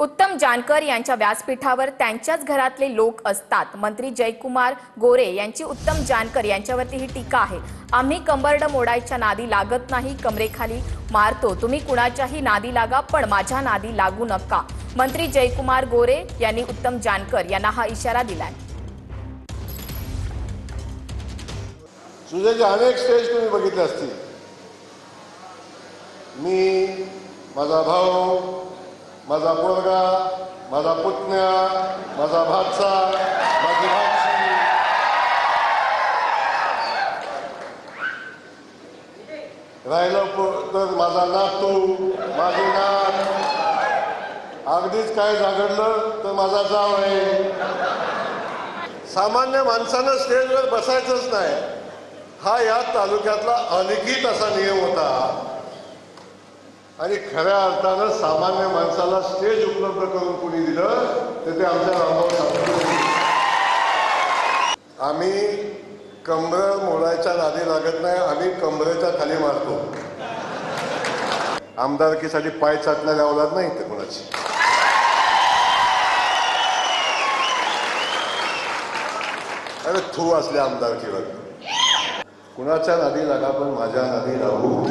उत्तम जानकर यांच्या व्यासपीठावर त्यांच्याच घरातले लोक असतात। मंत्री जयकुमार गोरे यांची उत्तम जानकर यांच्यावरती ही टीका आहे। आम्ही कंबरड मोडायच्या नादी लागत नाही, कमरेखाली मारतो। तुम्ही कुणाच्याही नादी लागा, पण माझ्या नादी लागू नका। मंत्री जयकुमार गोरे यांनी उत्तम जानकर यांना हा इशारा दिलाय। सुजयचे अनेक स्टेज तुम्ही बघितले असतील। मी, माझा भाऊ, माझा मुलगा, माझा पुतण्या, माझा भाचा, माझी भाची, राहिलं तर माझा नातू, माझी नात, अगदीच काय जागडलं तर माझा जाव आहे। सामान्य माणसानं स्टेजवर बसायचंच नाही, हा या तालुक्यातला अलिखित असा नियम होता। आणि खऱ्या अर्थानं सामान्य माणसाला स्टेज उपलब्ध करून कोणी दिलं तर ते आमच्या रामभाऊ सावंत। आम्ही कंबर मोडायच्या नादी लागत नाही, आम्ही कंबरेच्या खाली मारतो। आमदारकीसाठी पाय चाटणारी औलाद नाही ते कोणाची। अरे थू असल्या आमदारकीवर कुणाच्या नादी लागा, पण माझ्या नादी लागू